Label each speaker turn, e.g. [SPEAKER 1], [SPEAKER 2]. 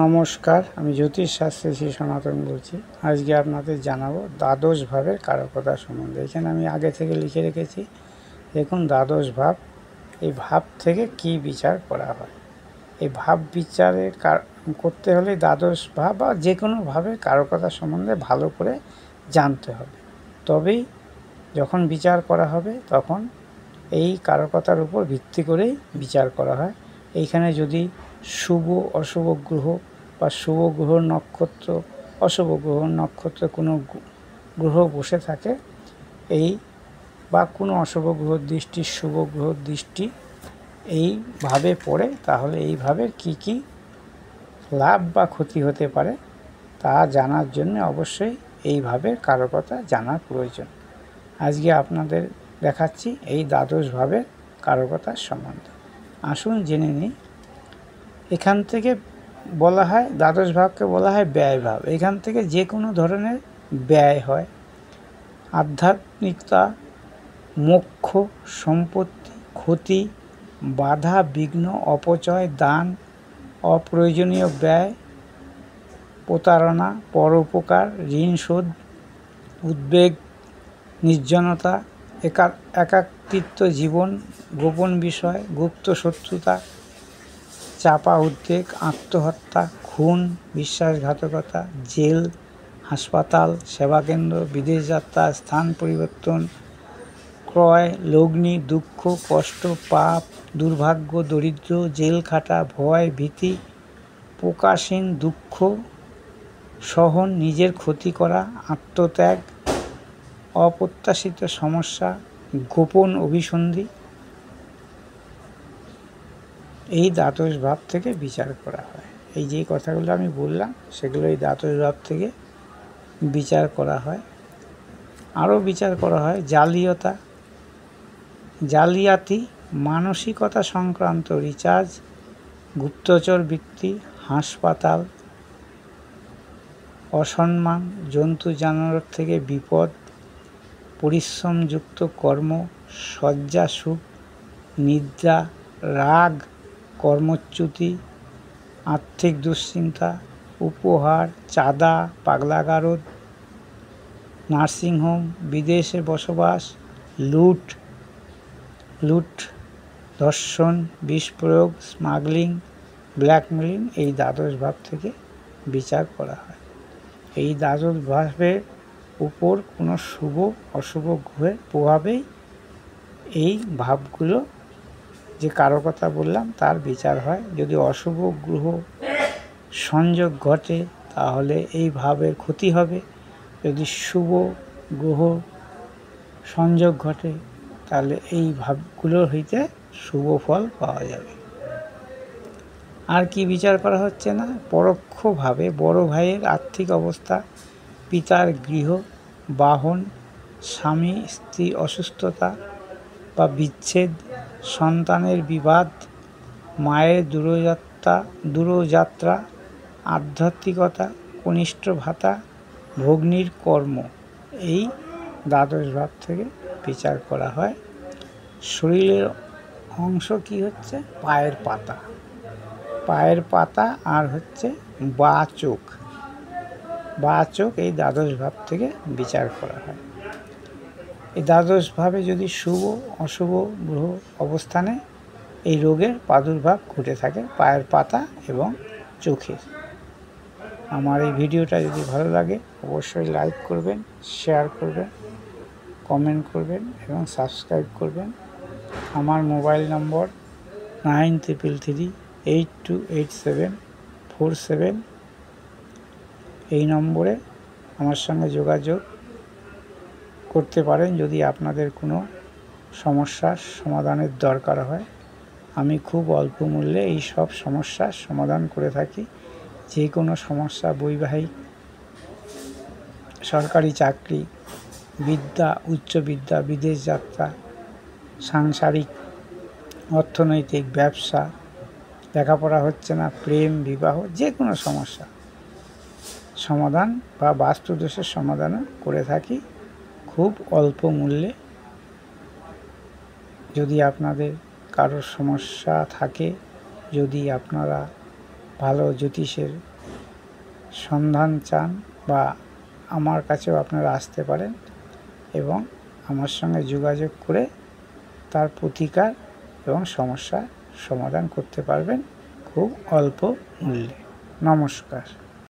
[SPEAKER 1] নমস্কার, আমি জ্যোতিষ শাস্ত্রী শ্রী সনাতন বলছি। আজকে আপনাদের জানাবো দ্বাদশ ভাবের কারকতা সম্বন্ধে। এখানে আমি আগে থেকে লিখে রেখেছি, দেখুন দ্বাদশ ভাব। এই ভাব থেকে কি বিচার করা হয়, এই ভাব বিচারের করতে হলে দ্বাদশ ভাব বা যে কোনো ভাবের কারকতা সম্বন্ধে ভালো করে জানতে হবে। তবেই যখন বিচার করা হবে তখন এই কারকতার উপর ভিত্তি করেই বিচার করা হয়। এইখানে যদি শুভ অশুভ গ্রহ বা শুভ গ্রহ নক্ষত্র, অশুভ গ্রহ নক্ষত্রে কোনো গ্রহ বসে থাকে, এই বা কোনো অশুভ গ্রহর দৃষ্টি শুভ গ্রহর দৃষ্টি এইভাবে পড়ে, তাহলে এইভাবে কি কি লাভ বা ক্ষতি হতে পারে তা জানার জন্য অবশ্যই এইভাবে কারকতা জানার প্রয়োজন। আজকে আপনাদের দেখাচ্ছি এই দ্বাদশ ভাবের কারকতার সম্বন্ধে। আসুন জেনে নিই। এখান থেকে বলা হয়, দ্বাদশ ভাবকে বলা হয় ব্যয় ভাব। এখান থেকে যে কোনো ধরনের ব্যয় হয়, আধ্যাত্মিকতা, মোক্ষ, সম্পত্তি, ক্ষতি, বাধা, বিঘ্ন, অপচয়, দান, অপ্রয়োজনীয় ব্যয়, প্রতারণা, পরোপকার, ঋণ শোধ, উদ্বেগ, নির্জনতা, একাকিত্ব জীবন, গোপন বিষয়, গুপ্ত শত্রুতা, চাপা উদ্বেগ, আত্মহত্যা, খুন, বিশ্বাসঘাতকতা, জেল, হাসপাতাল, সেবাকেন্দ্র, বিদেশ যাত্রা, স্থান পরিবর্তন, ক্রয়, লগ্নি, দুঃখ, কষ্ট, পাপ, দুর্ভাগ্য, দরিদ্র, জেল খাটা, ভয়, ভীতি, প্রকাশহীন দুঃখ সহন, নিজের ক্ষতি করা, আত্মত্যাগ, অপ্রত্যাশিত সমস্যা, গোপন অভিসন্ধি, এই দ্বাদশ ভাব থেকে বিচার করা হয়। এই যে কথাগুলো আমি বললাম সেগুলো এই দ্বাদশ ভাব থেকে বিচার করা হয়। আরও বিচার করা হয় জালিয়াতি, মানসিকতা সংক্রান্ত রিচার্জ, গুপ্তচর বৃত্তি, হাসপাতাল, অসম্মান, জন্তু জানোয়ার থেকে বিপদ, পরিশ্রমযুক্ত কর্ম, শয্যা সুখ, নিদ্রা, রাগ, কর্মচ্যুতি, আর্থিক দুশ্চিন্তা, উপহার, চাঁদা, পাগলাগারদ, নার্সিংহোম, বিদেশে বসবাস, লুট, ধর্ষণ, বিষ প্রয়োগ, স্মাগলিং, ব্ল্যাকমেলিং, এই দ্বাদশ ভাব থেকে বিচার করা হয়। এই দ্বাদশ ভাবের উপর কোনো শুভ অশুভ গ্রহের প্রভাবেই এই ভাবগুলো যে কারকতা বললাম তার বিচার হয়। যদি অশুভ গ্রহ সংযোগ ঘটে তাহলে এই ভাবের ক্ষতি হবে, যদি শুভ গ্রহ সংযোগ ঘটে তাহলে এই ভাবগুলোর হইতে শুভ ফল পাওয়া যাবে। আর কি বিচার করা হচ্ছে না, পরোক্ষভাবে বড় ভাইয়ের আর্থিক অবস্থা, পিতার গৃহ, বাহন, স্বামী স্ত্রী অসুস্থতা বা বিচ্ছেদ, সন্তানের বিবাদ, মায়ের দূরযাত্রা, আধ্যাত্মিকতা, কনিষ্ঠ ভাতা, ভগ্নীর কর্ম, এই দ্বাদশ ভাব থেকে বিচার করা হয়। শরীরের অংশ কি হচ্ছে, পায়ের পাতা আর হচ্ছে বা চোখ, এই দ্বাদশ ভাব থেকে বিচার করা হয়। এই দ্বাদশ ভাবে যদি শুভ অশুভ গ্রহ অবস্থানে এই রোগের প্রাদুর্ভাব ঘটে থাকে পায়ের পাতা এবং চোখের। আমার এই ভিডিওটা যদি ভালো লাগে অবশ্যই লাইক করবেন, শেয়ার করবেন, কমেন্ট করবেন এবং সাবস্ক্রাইব করবেন। আমার মোবাইল নম্বর 9333828747, এই নম্বরে আমার সঙ্গে যোগাযোগ করতে পারেন যদি আপনাদের কোনো সমস্যার সমাধানের দরকার হয়। আমি খুব অল্প মূল্যে এই সব সমস্যার সমাধান করে থাকি। যে কোনো সমস্যা, বৈবাহিক, সরকারি চাকরি, বিদ্যা, উচ্চবিদ্যা, বিদেশ যাত্রা, সাংসারিক, অর্থনৈতিক, ব্যবসা, লেখাপড়া হচ্ছে না, প্রেম, বিবাহ, যে কোনো সমস্যা সমাধান বা বাস্তুদোষের সমাধানও করে থাকি খুব অল্প মূল্যে। যদি আপনাদের কারোর সমস্যা থাকে, যদি আপনারা ভালো জ্যোতিষের সন্ধান চান বা আমার কাছেও আপনারা আসতে পারেন এবং আমার সঙ্গে যোগাযোগ করে তার প্রতিকার এবং সমস্যার সমাধান করতে পারবেন খুব অল্প মূল্যে। নমস্কার।